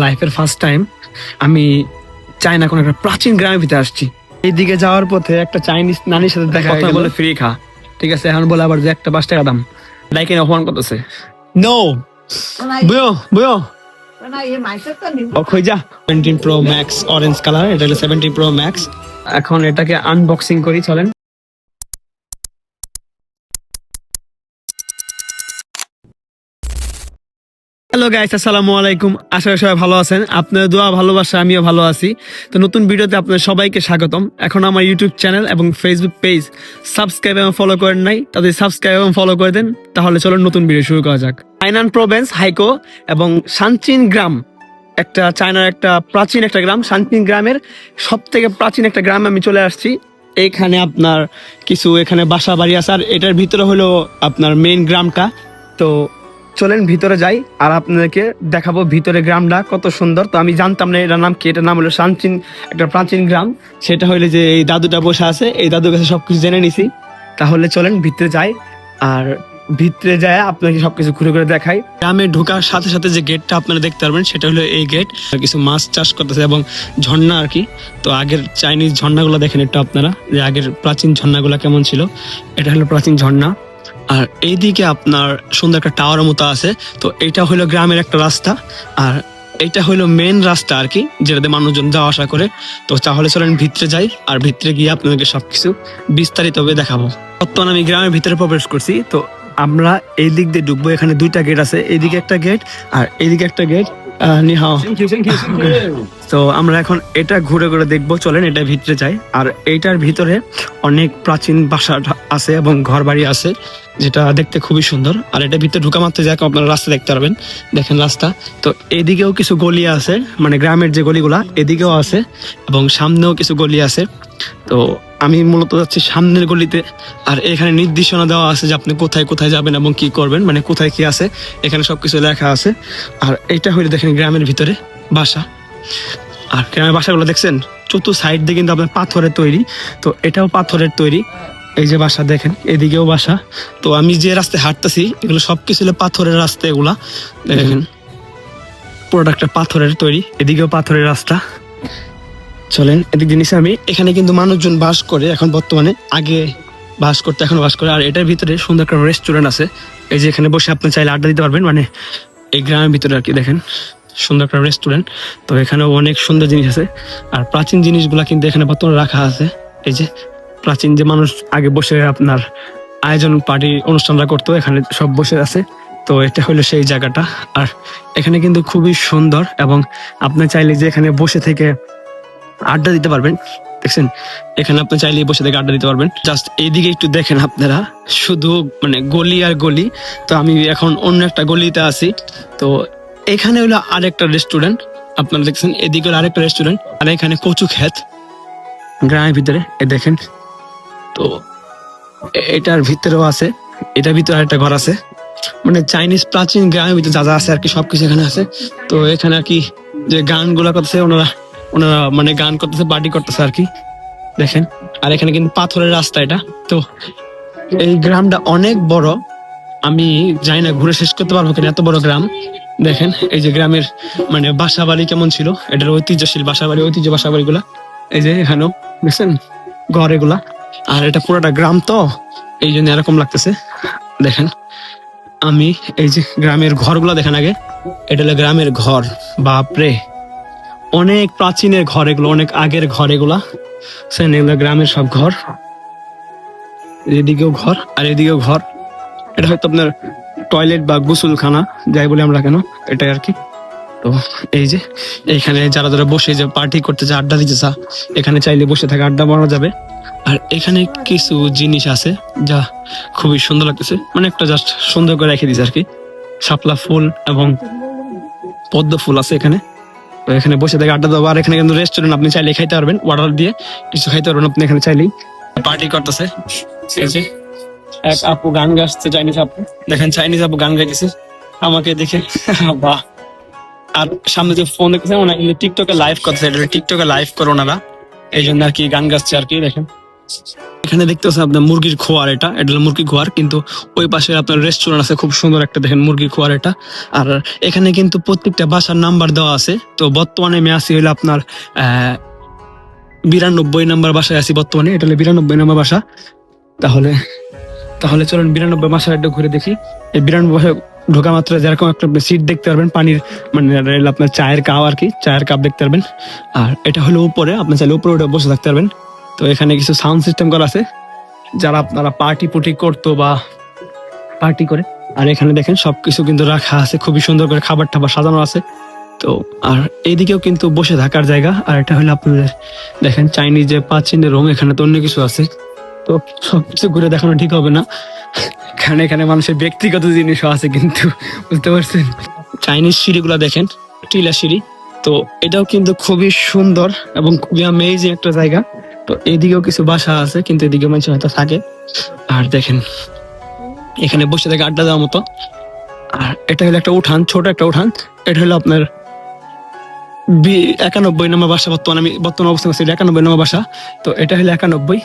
লাইফের first time আমি China কোন একটা প্রাচীন গ্রামের ভিতরে আসছি। এইদিকে যাওয়ার পথে একটা চাইনিজ নানির সাথে দেখা হয়ে গেল। বলে ফ্রি খা, ঠিক আছে, এখন বলে আবার যে একটা 5 টাকা দাম, ডাইকে অপমান করতেছে। নো বুয়ো বুয়ো কই যা। 17 Pro Max অরেঞ্জ কালার, এটা হলো 17 Pro Max। এখন এটাকে আনবক্সিং করি, চলেন। হ্যালো গাইস, আসসালামু আলাইকুম। আশা করি সবাই ভালো আছেন। আপনাদের দোয়া ভালোবাসা আমিও ভালো আছি। তো নতুন ভিডিওতে আপনাদের সবাইকে স্বাগতম। এখন আমার ইউটিউব চ্যানেল এবং ফেসবুক পেজ সাবস্ক্রাইব এবং ফলো করেন নাই, তাদের সাবস্ক্রাইব এবং ফলো করে দেন। তাহলে চলুন নতুন ভিডিও শুরু করা যাক। হাইনান প্রভিন্স হাইকো এবং শানচিন গ্রাম, একটা চায়নার একটা প্রাচীন একটা গ্রাম। শানচিন গ্রামের সব থেকে প্রাচীন একটা গ্রামে আমি চলে আসছি। এখানে আপনার কিছু এখানে বাসা বাড়ি আছে, আর এটার ভিতরে হলো আপনার মেইন গ্রামটা। তো চলেন ভিতরে যাই আর আপনাদেরকে দেখাবো ভিতরে গ্রামটা কত সুন্দর। তো আমি জানতাম না এটার নাম কি, এটার নাম হলো শানচিন, একটা প্রাচীন গ্রাম। সেটা হইলে যে এই দাদুটা বসে আছে, এই দাদুর কাছে সবকিছু জেনে নিছি। তাহলে চলেন ভিতরে যাই, আর ভিতরে যায় আপনাকে সবকিছু ঘুরে ঘুরে দেখাই। গ্রামে ঢোকার সাথে সাথে যে গেটটা আপনারা দেখতে পারবেন সেটা হলো এই গেট। কিছু মাছ চাষ করতেছে এবং ঝর্ণা আর কি। তো আগের চাইনিজ ঝর্ণাগুলো দেখেন একটু আপনারা, যে আগের প্রাচীন ঝর্ণাগুলো কেমন ছিল। এটা হলো প্রাচীন ঝর্ণা। আর এইদিকে আপনার সুন্দর একটা টাওয়ারের মতো আছে। তো এটা হলো গ্রামের একটা রাস্তা, আর এটা হলো মেন রাস্তা আর কি, যেটাতে মানুষজন যাওয়া আসা করে। তো তাহলে চলেন ভিতরে যাই, আর ভিতরে গিয়ে আপনাদেরকে সবকিছু বিস্তারিতভাবে দেখাবো। বর্তমানে আমি গ্রামের ভিতরে প্রবেশ করছি। তো আমরা এই দিক দিয়ে ঢুকবো। এখানে 2টা গেট আছে, এইদিকে একটা গেট আর এইদিকে একটা গেট। তো আমরা এখন এটা ঘুরে ঘুরে দেখবো, চলেন এটা ভিতরে যাই। আর এইটার ভিতরে অনেক প্রাচীন বাসা আছে এবং ঘর বাড়ি আছে, যেটা দেখতে খুবই সুন্দর। আর এটা ভিতরে ঢুকা মাত্র যাক আপনারা রাস্তা দেখতে পারবেন, দেখেন রাস্তা। তো এদিকেও কিছু গলি আছে, মানে গ্রামের যে গলিগুলা এদিকেও আছে এবং সামনেও কিছু গলি আছে। তো আমি মূলত যাচ্ছি সামনের গলিতে। আর এখানে নির্দেশনা দেওয়া আছে যে আপনি কোথায় কোথায় যাবেন এবং কি করবেন, মানে কোথায় কি আছে এখানে সবকিছু লেখা আছে। আর এইটা হইলে দেখেন গ্রামের ভিতরে বাসা। আর গ্রামের বাসাগুলো দেখছেন চতুর্থ সাইড দিয়ে কিন্তু আপনার পাথরের তৈরি। তো এটাও পাথরের তৈরি, এই যে বাসা দেখেন, এদিকেও বাসা। তো আমি যে রাস্তায় হাঁটতেছি এগুলো সবকিছু পাথরের রাস্তা। এগুলা দেখেন পুরোটা একটা পাথরের তৈরি, এদিকেও পাথরের রাস্তা। চলেন এদিক জিনিস। আমি এখানে কিন্তু মানুষজন বাস করে এখন বর্তমানে, আগে বাস করতে এখন বাস করে। আর এটার ভিতরে সুন্দর একটা রেস্টুরেন্ট আছে, এই যে এখানে বসে আপনি চাইলে আড্ডা দিতে পারবেন, মানে এই গ্রামের ভিতরে আর কি। দেখেন সুন্দর একটা রেস্টুরেন্ট। তো এখানেও অনেক সুন্দর জিনিস আছে, আর প্রাচীন জিনিসগুলা কিন্তু এখানে বর্তমানে রাখা আছে। এই যে প্রাচীন যে মানুষ আগে বসে আপনার আয়োজন পার্টি অনুষ্ঠানটা করতো, এখানে সব বসে আছে। তো এটা হলো সেই জায়গাটা। আর এখানে কিন্তু খুবই সুন্দর, এবং আপনি চাইলে যে এখানে বসে থেকে আড্ডা দিতে পারবেন। দেখছেন এখানে আপনি চাইলে বসে থেকে আড্ডা দিতে পারবেন। জাস্ট এইদিকে একটু দেখেন আপনারা, শুধু মানে গলি আর গলি। তো আমি এখন অন্য একটা গলিতে আছি। তো এখানে হলো আরেকটা রেস্টুরেন্ট, আপনারা দেখছেন এদিকে হলো আরেকটা রেস্টুরেন্ট। আর এখানে কচু ক্ষেত গ্রামের ভিতরে, এ দেখেন। তো এটার ভিতরেও আছে, এটার ভিতরে আরেকটা ঘর আছে। মানে চাইনিজ প্রাচীন গ্রামের ভিতরে যা যা আছে আর কি সবকিছু এখানে আছে। তো এখানে আর কি যে গানগুলা করতেছে ওনারা মানে গান করতেছে, পার্টি করতেছে আর কি, দেখেন। আর এখানে কিন্তু পাথরের রাস্তা এটা। তো এই গ্রামটা অনেক বড়, আমি জানি না ঘুরে শেষ করতে পারবো কিনা, এত বড় গ্রাম। দেখেন এই যে গ্রামের মানে বাসা বাড়ি কেমন ছিল, এটার ঐতিহ্যশীল বাসা বাড়ি, ঐতিহ্য বাসা বাড়িগুলা এই যে এখানেও দেখছেন ঘর এগুলা। আর এটা পুরোটা গ্রাম, তো এই জন্য এরকম লাগতেছে। দেখেন আমি এই যে গ্রামের ঘরগুলা দেখেন আগে, এটা হলো গ্রামের ঘর। বাপরে অনেক প্রাচীনের ঘর এগুলো, অনেক আগের ঘর এগুলা। এগুলো গ্রামের সব ঘর, এদিকেও ঘর আর এদিকেও ঘর। এটা হয়তো আপনার টয়লেট বা গোসলখানা যাই বলে আমরা কেন, এটাই আর কি। তো এই যে এখানে যারা যারা বসে যে পার্টি করতে চা, আড্ডা দিতে চা, এখানে চাইলে বসে থাকে আড্ডা মারা যাবে। আর এখানে কিছু জিনিস আছে যা খুবই সুন্দর লাগতেছে, মানে একটা জাস্ট সুন্দর করে রেখে দিয়েছে আর কি। শাপলা ফুল এবং পদ্ম ফুল আছে এখানে। তো এখানে বসে থেকে আড্ডা দেবো। আর এখানে কিন্তু রেস্টুরেন্ট, আপনি চাইলে খাইতে পারবেন, অর্ডার দিয়ে কিছু খাইতে পারবেন আপনি এখানে চাইলেই। পার্টি করতেছে এক আপু, গান গাইছে, চাইনিজ আপু। দেখেন চাইনিজ আপু গান গাইতেছে আমাকে দেখে, বাহ। আর সামনে যে ফোন দেখতেছে ওনারা কিন্তু টিকটকে লাইভ করতেছে, এটা টিকটকে লাইভ করে ওনারা, এই জন্য আর কি গান গাচ্ছে আর কি। দেখেন এখানে দেখতে পাচ্ছেন আপনার মুরগির খোয়ার, এটা হলো মুরগির খোয়ার, কিন্তু ওই পাশে আপনার রেস্টুরেন্ট আছে খুব সুন্দর একটা, দেখেন মুরগির খোয়ার এটা। আর এখানে কিন্তু প্রত্যেকটা বাসার নাম্বার দেওয়া আছে। তো বর্তমানে আমি আসি হলো আপনার 92 নাম্বার বাসায় আছি বর্তমানে, এটা হলো 92 নাম্বার বাসা। তাহলে তাহলে চলুন 92 বাসায় একটু ঘুরে দেখি। এই 92 বাসায় ঢোকা মাত্র যেরকম একটা সিট দেখতে পারবেন, পানির মানে আপনার চায়ের কাপ আর কি, চায়ের কাপ দেখতে পারবেন। আর এটা হলো উপরে, আপনি চাইলে উপরে উঠে বসে থাকতে পারবেন। তো এখানে কিছু সাউন্ড সিস্টেম করা আছে যারা আপনারা পার্টি পুটি করতো বা পার্টি করে। আর এখানে দেখেন সবকিছু কিন্তু রাখা আছে খুবই সুন্দর করে, খাবার টাবার সাজানো আছে। তো আর এইদিকেও কিন্তু বসে থাকার জায়গা। আর এটা হলো আপনাদের দেখেন চাইনিজ যে প্রাচীনের রুম, এখানে তো অন্য কিছু আছে। তো সবকিছু ঘুরে দেখানো ঠিক হবে না, কারণ এখানে মানুষের ব্যক্তিগত জিনিসও আছে, কিন্তু বুঝতে পারছেন। চাইনিজ সিঁড়িগুলো দেখেন, টিলা সিঁড়ি। তো এটাও কিন্তু খুবই সুন্দর এবং খুবই অ্যামেজিং একটা জায়গা। তো এদিকেও কিছু বাসা আছে, কিন্তু এদিকে মানুষ হয়তো থাকে। আর দেখেন এখানে বসে থাকে আড্ডা দেওয়ার মতো। আর এটা হলো একটা উঠান, ছোট একটা উঠান। এটা হলো আপনার 91 নম্বর বাসা, বর্তমান অবস্থান আছে 91 নম্বর বাসা। তো এটা হলো 91।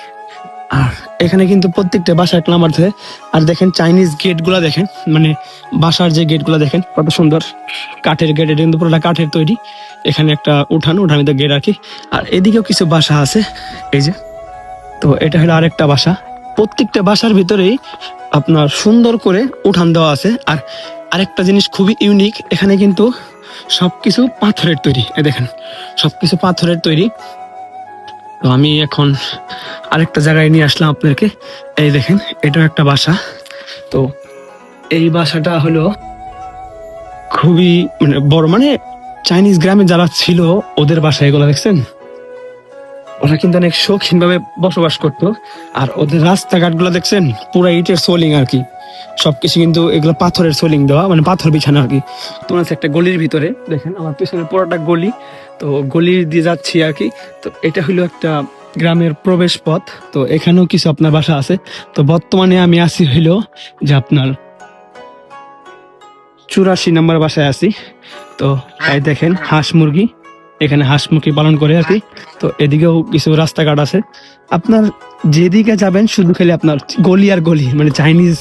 আর এখানে কিন্তু প্রত্যেকটা বাসা এক নাম্বার থাকে। আর দেখেন চাইনিজ গেট গুলা দেখেন, মানে বাসার যে গেট গুলা দেখেন কত সুন্দর, কাঠের গেট, এটা কিন্তু পুরোটা কাঠের তৈরি। এখানে একটা উঠানে তো গেট আর কি। আর এদিকেও কিছু বাসা আছে, এই যে। তো এটা হলো আরেকটা বাসা। প্রত্যেকটা বাসার ভিতরেই আপনার সুন্দর করে উঠান দেওয়া আছে। আর আরেকটা জিনিস খুবই ইউনিক, এখানে কিন্তু সবকিছু পাথরের তৈরি। এই দেখেন সবকিছু পাথরের তৈরি। তো আমি এখন আরেকটা জায়গায় নিয়ে আসলাম আপনাদেরকে। এই দেখেন এটাও একটা বাসা। তো এই বাসাটা হলো খুবই মানে বড়, মানে চাইনিজ গ্রামে যারা ছিল ওদের বাসা এগুলো, দেখছেন? ওরা কিন্তু অনেক শৌখিন ভাবে বসবাস করতো। আর ওদের রাস্তাঘাট গুলো দেখছেন পুরো ইটের সোলিং আর কি, সবকিছু কিন্তু এগুলো পাথরের সোলিং দেওয়া, মানে পাথর বিছানো আর কি। তোমার একটা গলির ভিতরে দেখেন, আমার পিছনে পুরোটা গলি। তো গলি দিয়ে যাচ্ছি আর কি। তো এটা হলো একটা গ্রামের প্রবেশ পথ। তো এখানেও কিছু আপনার বাসা আছে। তো বর্তমানে আমি আছি হইলো যে আপনার 84 নম্বর বাসায় আছি। তো এই দেখেন হাঁস মুরগি, এখানে হাঁস মুরগি পালন করে আর কি। তো এদিকেও কিছু রাস্তাঘাট আছে। আপনার যেদিকে যাবেন শুধু খালি আপনার গলি আর গলি, মানে চাইনিজ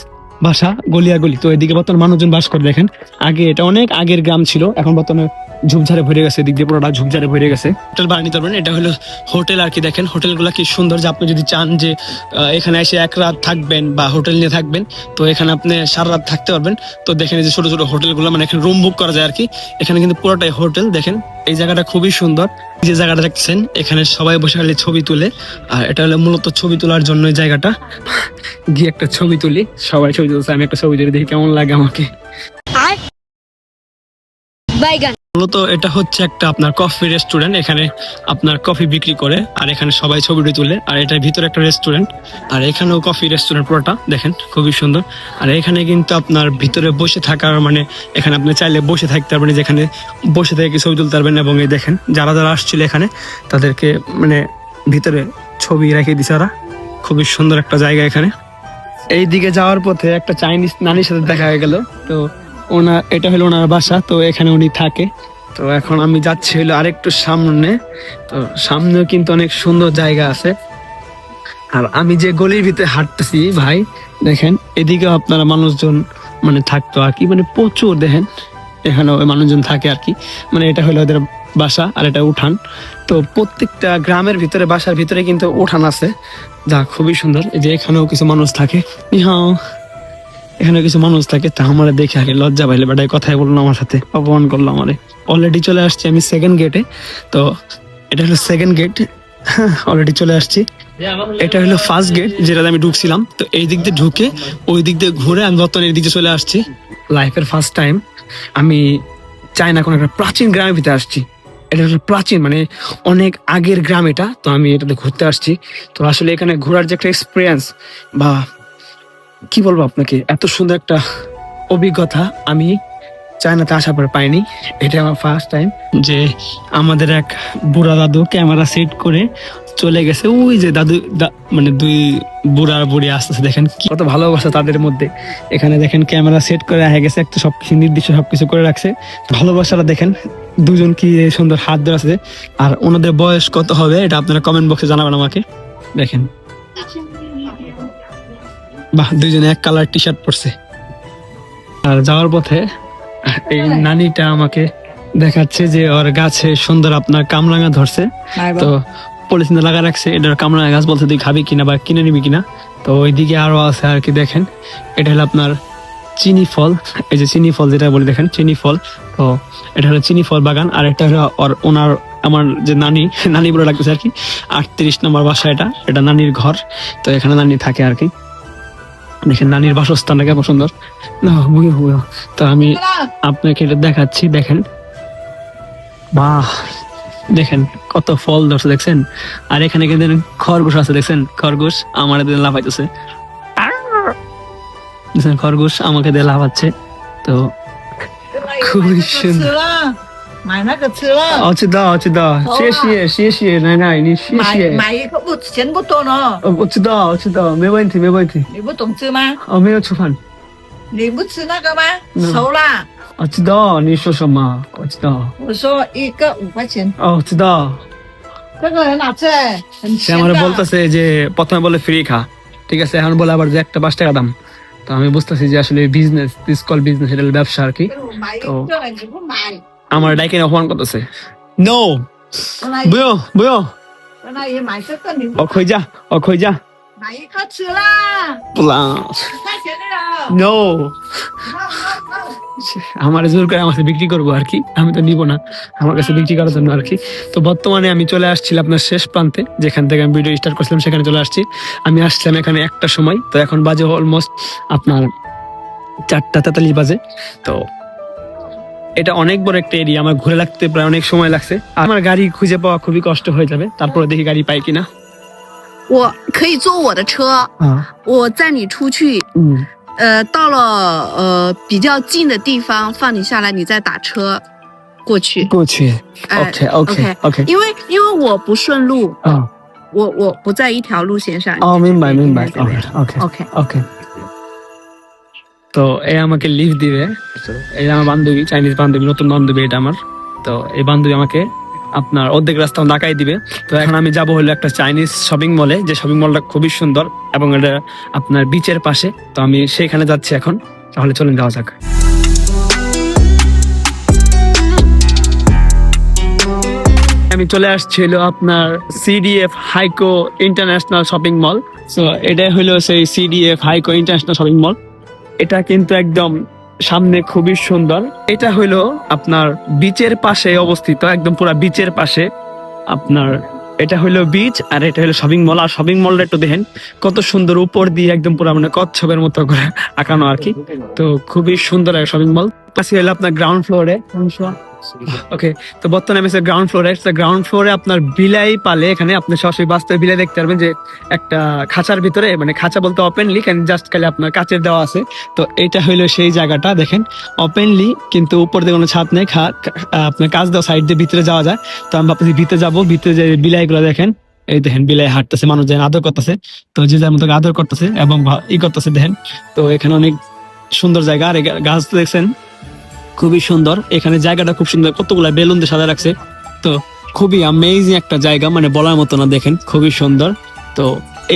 ভাষা, গলি আর গলি। তো এদিকে বর্তমানে মানুষজন বাস করে। দেখেন আগে এটা অনেক আগের গ্রাম ছিল, এখন বর্তমানে ঝুপঝাড়ে ভরে গেছে, এদিক দিয়ে পুরোটা ঝুপঝাড়ে ভরে গেছে। হোটেল ভাড়া নিতে পারবেন, এটা হলো হোটেল আর কি। দেখেন হোটেলগুলো কি সুন্দর, যে আপনি যদি চান যে এখানে এসে এক রাত থাকবেন বা হোটেল নিয়ে থাকবেন, তো এখানে আপনি সারা রাত থাকতে পারবেন। তো দেখেন এই যে ছোট ছোট হোটেলগুলো, মানে এখানে রুম বুক করা যায় আর কি। এখানে কিন্তু পুরোটাই হোটেল। দেখেন এই জায়গাটা খুবই সুন্দর, যে জায়গাটা দেখছেন এখানে সবাই বসে খালি ছবি তুলে। আর এটা হলো মূলত ছবি তোলার জন্য এই জায়গাটা, গিয়ে একটা ছবি তুলি, সবাই ছবি তুলছে, আমি একটা ছবি তুলে দেখি কেমন লাগে আমাকে। মূলত এটা হচ্ছে একটা আপনার কফি রেস্টুরেন্ট, এখানে আপনার কফি বিক্রি করে। আর এখানে সবাই ছবিটি তুলে। আর এটার ভিতরে একটা রেস্টুরেন্ট, আর এখানেও কফি রেস্টুরেন্ট পুরোটা দেখেন খুবই সুন্দর। আর এখানে কিন্তু আপনার ভিতরে বসে থাকার, মানে এখানে আপনি চাইলে বসে থাকতে পারবেন, যেখানে বসে থেকে ছবি তুলতে পারবেন। এবং এই দেখেন যারা যারা আসছিল এখানে তাদেরকে মানে ভিতরে ছবি রেখে দিছে ওরা। খুবই সুন্দর একটা জায়গা এখানে। এই দিকে যাওয়ার পথে একটা চাইনিজ নানির সাথে দেখা হয়ে গেল। তো এটা হলো ওনার বাসা, তো এখানে উনি থাকে। তো এখন আমি যাচ্ছি হলো আরেকটু সামনে। তো সামনেও কিন্তু অনেক সুন্দর জায়গা আছে। আর আমি যে গলির ভিতরে হাঁটতেছি ভাই, দেখেন এদিকে আপনারা মানুষজন মানে থাকতো আর কি, মানে প্রচুর দেখেন এখানে মানুষজন থাকে আর কি। মানে এটা হলো ওদের বাসা, আর এটা উঠান। তো প্রত্যেকটা গ্রামের ভিতরে বাসার ভিতরে কিন্তু উঠান আছে, যা খুবই সুন্দর। এই যে এখানেও কিছু মানুষ থাকে, হ্যাঁ এখানে কিছু মানুষ থাকে। তা আমার দেখে আগে লজ্জা পাইলে বেটাই কথাই বললো আমার সাথে, অপমান করলো আমারে। অলরেডি চলে আসছি আমি সেকেন্ড গেটে। তো এটা হলো সেকেন্ড গেট, অলরেডি চলে আসছি। এটা হলো ফার্স্ট গেট যেটাতে আমি ঢুকছিলাম। তো এই দিক দিয়ে ঢুকে ওই দিক দিয়ে ঘুরে আমি বর্তমানে এই দিকে চলে আসছি। লাইফের ফার্স্ট টাইম আমি চায়না কোনো একটা প্রাচীন গ্রামের ভিতরে আসছি। এটা একটা প্রাচীন, মানে অনেক আগের গ্রাম এটা। তো আমি এটাতে ঘুরতে আসছি। তো আসলে এখানে ঘোরার যে একটা এক্সপিরিয়েন্স, বা কি বলবো আপনাকে, এত সুন্দর একটা অভিজ্ঞতা আমি চায়নাতে আসার পর পাইনি। এটা আমার ফার্স্ট টাইম যে আমাদের এক বুড়া দাদু ক্যামেরা সেট করে চলে গেছে। ওই যে দাদু মানে দুই বুড়া বুড়ি আসতেছে, দেখেন কত ভালোবাসা তাদের মধ্যে। এখানে দেখেন ক্যামেরা সেট করে হয়ে গেছে, একটা সবকিছু নির্দিষ্ট সবকিছু করে রাখছে। ভালোবাসাটা দেখেন, দুজন কি সুন্দর হাত ধরে আছে। আর ওনাদের বয়স কত হবে এটা আপনারা কমেন্ট বক্সে জানাবেন আমাকে। দেখেন বাহ, দুইজনে এক কালার টি শার্ট পরছে। আর যাওয়ার পথে এই নানিটা আমাকে দেখাচ্ছে যে ওর গাছে সুন্দর আপনার কামরাঙা ধরছে, তো পলিথিনে লাগা রাখছে। এটার কামরাঙা গাছ, বলছে তুই খাবি কিনা বা কিনে নিবি কিনা। তো ওইদিকে আরো আছে আর কি, দেখেন এটা হলো আপনার চিনি ফল। এই যে চিনি ফল যেটা বলি, দেখেন চিনি ফল। তো এটা হলো চিনি ফল বাগান। আর এটা হলো ওনার আমার যে নানি বলে রাখতেছে আর কি, 38 নম্বর বাসা। এটা নানির ঘর। তো এখানে নানি থাকে আর কি। দেখেন নানির বাসস্থানটা কেমন সুন্দর। তো আমি আপনাকে এটা দেখাচ্ছি, দেখেন বাহ, দেখেন কত ফল ধরছে দেখছেন। আর এখানে কিন্তু খরগোশ আছে, দেখছেন খরগোশ আমার দিয়ে লাফাইতেছে। খরগোশ আমাকে দিয়ে লাফাচ্ছে। তো খুবই সুন্দর।买那个吃了，知道知道，谢谢奶奶，你谢谢。买一个不钱不多呢，我知道，没问题没问题。你不懂吃吗？没有吃饭。你不吃那个吗？熟啦。知道你说什么，我知道。我说一个5块钱。知道。这个很好吃，很সে鲜আমার的。বলতেছে যে প্রথমে বলে ফ্রি খা, ঠিক আছে, এখন বলে আবার যে একটা 5 টাকা দাম। তো আমি বুঝতেছি যে আসলে বিজনেস, দিস কল বিজনেস, এটা হলো ব্যবসা আর কি।买一个你不买， আমার ডাইকে অপমান করতেছে। নো, 不用不用，在那里买这个你不我回家，买一个吃啦，不啦5块钱的了。 ，no。 no。 আমার জোর করে আমার কাছে বিক্রি করবো আর কি, আমি তো নিব না, আমার কাছে বিক্রি করার জন্য আর কি। তো বর্তমানে আমি চলে আসছিলাম আপনার শেষ প্রান্তে, যেখান থেকে আমি ভিডিও স্টার্ট করছিলাম সেখানে চলে আসছি। আমি আসছিলাম এখানে 1টার সময়, তো এখন বাজে অলমোস্ট আপনার 4:43 বাজে। তো এটা অনেক বড় একটা এরিয়া, আমার ঘুরে লাগতে প্রায় অনেক সময় লাগছে। আমার গাড়ি খুঁজে পাওয়া খুবই কষ্ট হয়ে যাবে, তারপরে দেখি গাড়ি পাই কিনা।我可以坐我的车，我载你出去。到了比较近的地方放你下来，你再打车过去。过去，OK，因为我不顺路，啊，我不在一条路线上。明白，OK。তো এ আমাকে লিভ দিবে, এই আমার বান্ধবী, চাইনিজ বান্ধবী, নতুন বান্ধবী এটা আমার। তো এই বান্ধবী আমাকে আপনার অর্ধেক রাস্তা ঢাকায় দিবে। তো এখন আমি যাব হলো একটা চাইনিজ শপিং মলে, যে শপিং মলটা খুবই সুন্দর এবং এটা আপনার বিচের পাশে। তো আমি সেখানে যাচ্ছি এখন, তাহলে চলুন যাওয়া যাক। আমি চলে আসছি হলো আপনার CDF Haiko international shopping mall. তো এটাই হলো সেই CDF Haiko international shopping mall. এটা কিন্তু একদম সামনে খুবই সুন্দর। এটা হলো আপনার বিচের পাশে অবস্থিত, একদম পুরো বিচের পাশে আপনার। এটা হলো বিচ আর এটা হলো শপিং মল। আর শপিং মলটা একটু দেখেন কত সুন্দর, উপর দিয়ে একদম পুরো মানে কচ্ছপের মতো করে আঁকানো আর কি। তো খুবই সুন্দর একটা শপিং মল। পাশে হলো আপনার গ্রাউন্ড ফ্লোরে। ওকে, তো বর্তমানে আমি গ্রাউন্ড ফ্লোরে আপনার বিলাই পালে, এখানে আপনি সরাসরি বাস্তবে বিলাই দেখতে পারবেন, যে একটা খাঁচার ভিতরে, মানে খাঁচা বলতে ওপেনলি, জাস্ট খালি আপনার কাচের দেওয়া আছে। তো এটা হইলো সেই জায়গাটা, দেখেন ওপেনলি, কিন্তু উপর দিয়ে কোনো ছাদ নেই, আপনার কাচ দেওয়া, সাইড দিয়ে ভিতরে যাওয়া যায়। তো আমি ভাবতেছি ভিতরে যাবো, ভিতরে যে বিলাই গুলো দেখেন, এই দেখেন বিলাই হাঁটতেছে, মানুষ যেন আদর করতেছে। তো যে যার মতো আদর করতেছে এবং করতেছে দেখেন। তো এখানে অনেক সুন্দর জায়গা, আর গাছ তো দেখছেন খুবই সুন্দর। এখানে জায়গাটা খুব সুন্দর, কতগুলা বেলুন দিয়ে সাজা রাখছে। তো খুবই অ্যামেজিং একটা জায়গা, মানে বলার মতো না, দেখেন খুবই সুন্দর। তো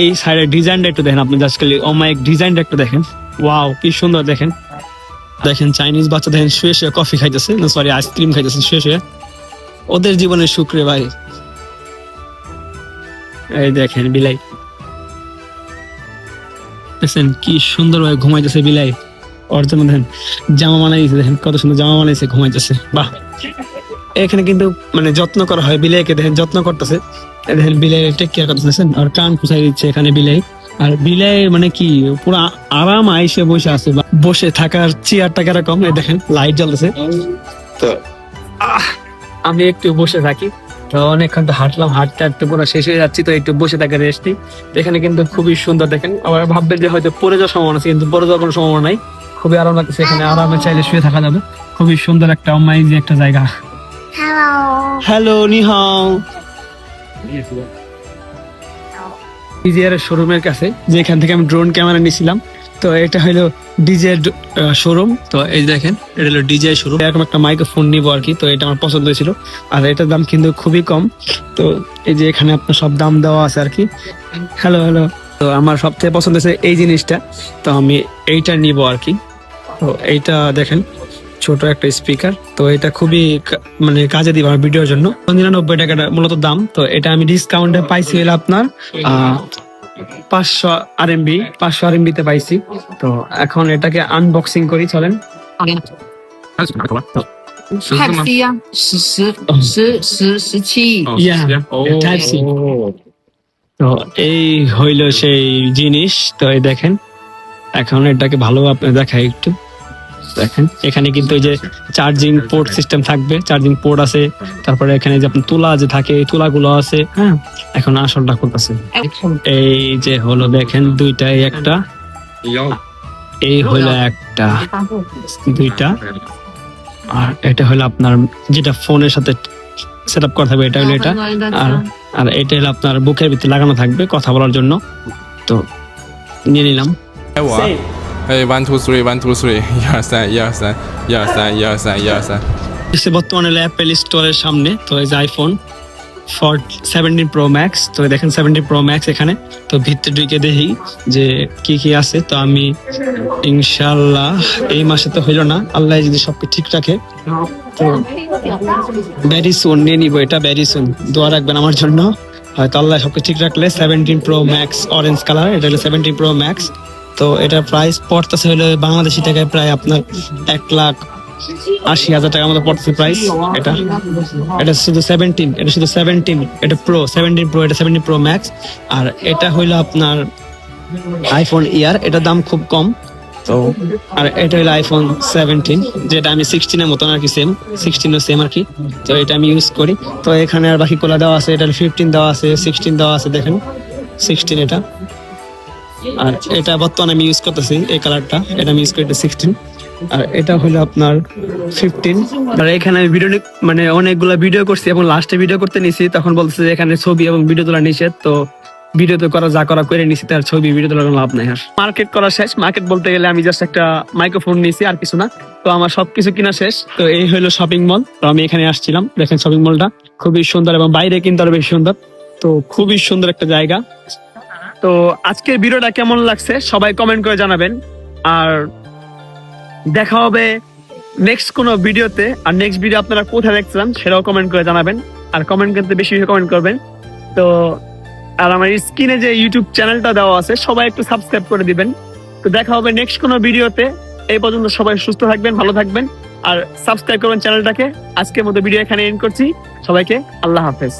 এই সাইডের ডিজাইনটা একটু দেখেন আপনি, জাস্ট খালি অমায়িক ডিজাইনটা একটু দেখেন, ওয়াও কি সুন্দর। দেখেন চাইনিজ বাচ্চা দেখেন শুয়ে শুয়ে কফি খাইতেছে, না সরি আইসক্রিম খাইতেছে শুয়ে শুয়ে, ওদের জীবনের সুখ রে ভাই। এই দেখেন বিলাই, দেখছেন কি সুন্দর ভাবে ঘুমাইতেছে বিলাই। ওর জন্য দেখেন জামা বানাইছে, দেখেন কত সুন্দর জামা বানাইছে, ঘুমাইতেছে, বাহ। এখানে কিন্তু মানে যত্ন করা হয় বিলাইকে, দেখেন যত্ন করতেছে, দেখেন বিলাই টেক কেয়ার করতেছে, আর কান খুঁচাই দিচ্ছে এখানে বিলাই। আর বিলাই মানে কি পুরো আরাম আইসে বসে আছে, বসে থাকার চেয়ারটা কিরকম, দেখেন লাইট জ্বলতেছে। তো আমি একটু বসে থাকি, তো অনেকক্ষণ তো হাঁটলাম, হাঁটতে হাঁটতে পুরো শেষ হয়ে যাচ্ছি, তো একটু বসে থাকে রেস্টি। এখানে কিন্তু খুবই সুন্দর, দেখেন আবার ভাববেন যে হয়তো পড়ে যাওয়ার সম্ভাবনা আছে, কিন্তু পড়ে যাওয়ার কোনো সম্ভাবনা নাই, খুবই আরাম লাগতেছে, এখানে আরামে চাইলে শুয়ে থাকা যাবে। খুবই সুন্দর একটা অমাইজি একটা জায়গা। হ্যালো নি হাও। ডিজের শোরুমের কাছে, যেখান থেকে আমি ড্রোন ক্যামেরা নিয়েছিলাম। তো এটা হলো ডিজে শোরুম। তো এই দেখেন এটা হলো ডিজে শোরুম। এরকম একটা মাইক্রোফোন নিবো আর কি, তো এটা আমার পছন্দ হয়েছিল, আর এটার দাম কিন্তু খুবই কম। তো এই যে এখানে আপনার সব দাম দেওয়া আছে আর কি। হ্যালো তো আমার সবচেয়ে পছন্দ হয়েছে এই জিনিসটা, তো আমি এইটা নিব আর কি। তো এইটা দেখেন ছোট একটা স্পিকার, তো এটা খুবই মানে কাজে দিবে আমার ভিডিওর জন্য। 99 টাকাটা মূলত দাম। তো এটা আমি ডিসকাউন্টে পাইছি হলো আপনার 500 RMB তে পাইছি। তো এখন এটাকে আনবক্সিং করি, চলেন। Type C 呀，17。 Type C। তো এই হইল সেই জিনিস। তো এই দেখেন এখন এটাকে ভালোভাবে আপনি দেখাই একটু। দেখেন এখানে কিন্তু এই যে চার্জিং পোর্ট সিস্টেম থাকবে, চার্জিং পোর্ট আছে, তারপরে এখানে যে আপনার তুলা যে থাকে এই তুলাগুলো আছে। হ্যাঁ, এখন আসলটা করতেছে। এই যে হলো দেখেন দুইটাই একটা, এই হলো একটা, দুইটা। আর এটা হলো আপনার যেটা ফোনের সাথে সেট আপ করা থাকবে, এটা হলো এটা। আর আর এটা হলো আপনার বুকের ভিতরে লাগানো থাকবে কথা বলার জন্য। তো নিয়ে নিলাম।哎，1 2 3 1 2 3，1 2 3 1 2 3 1 2 3 1 2 3 1 2 3。 এসে বর্তমানে অ্যাপেল স্টোরের সামনে। তো এই যে আইফোন 17 Pro Max। তো দেখেন 17 Pro Max এখানে। তো ভিতরে ঢুকে দেখি যে কি কি আছে। তো আমি ইনশাল্লাহ এই মাসে তো হইলো না, আল্লাহ যদি সবকে ঠিক রাখে তো ভেরি সুন নিয়ে নিবো এটা, ভেরি সুন। দোয়া রাখবেন আমার জন্য, হয়তো আল্লাহ সবকে ঠিক রাখলে। 17 Pro Max অরেঞ্জ কালার, এটা হলো 17 Pro Max। তো এটার প্রাইস পড়তেছে হলো বাংলাদেশি টাকায় প্রায় আপনার 1,80,000 টাকার মতো পড়তেছে প্রাইস। এটা শুধু 17, এটা শুধু 17, এটা প্রো 17 প্রো, এটা 17 প্রো ম্যাক্স। আর এটা হইলো আপনার আইফোন ইয়ার, এটা দাম খুব কম। তো আর এটা হলো আইফোন 17, যেটা আমি 16 এর মতন আর কি, সেম 16 সেম আর কি। তো এটা আমি ইউজ করি। তো এখানে আর বাকি কোলা দেওয়া আছে, এটা 15 দেওয়া আছে, 16 দেওয়া আছে, দেখেন 16 এটা। আর এটা বর্তমানে আমি ইউজ করতেছি এই কালারটা, এটা আমি ইউজ করি 16। আর এটা হলো আপনার 15। আর এখানে আমি ভিডিও মানে অনেকগুলো ভিডিও করছি এবং লাস্টে ভিডিও করতে নিছি, তখন বলতেছে যে এখানে ছবি এবং ভিডিও তোলা নিষেধ। তো ভিডিও তো করা যা করা করে নিছি, তার ছবি ভিডিও তোলার কোনো লাভ নাই। আর মার্কেট করা শেষ। মার্কেট বলতে গেলে আমি জাস্ট একটা মাইক্রোফোন নিয়েছি, আর কিছু না। তো আমার সবকিছু কিনা শেষ। তো এই হলো শপিং মল। তো আমি এখানে আসছিলাম, দেখেন শপিং মলটা খুবই সুন্দর এবং বাইরে কিন্তু আরো বেশি সুন্দর। তো খুবই সুন্দর একটা জায়গা। তো আজকের ভিডিওটা কেমন লাগছে সবাই কমেন্ট করে জানাবেন। আর দেখা হবে নেক্সট কোনো ভিডিওতে। আর নেক্সট ভিডিও আপনারা কোথায় দেখছেন সেটাও কমেন্ট করে জানাবেন। আর কমেন্ট করতে বেশি বেশি কমেন্ট করবেন। তো আর আমার স্ক্রিনে যে ইউটিউব চ্যানেলটা দেওয়া আছে সবাই একটু সাবস্ক্রাইব করে দিবেন। তো দেখা হবে নেক্সট কোনো ভিডিওতে। এই পর্যন্ত সবাই সুস্থ থাকবেন, ভালো থাকবেন, আর সাবস্ক্রাইব করবেন চ্যানেলটাকে। আজকের মতো ভিডিও এখানে এন্ড করছি। সবাইকে আল্লাহ হাফেজ।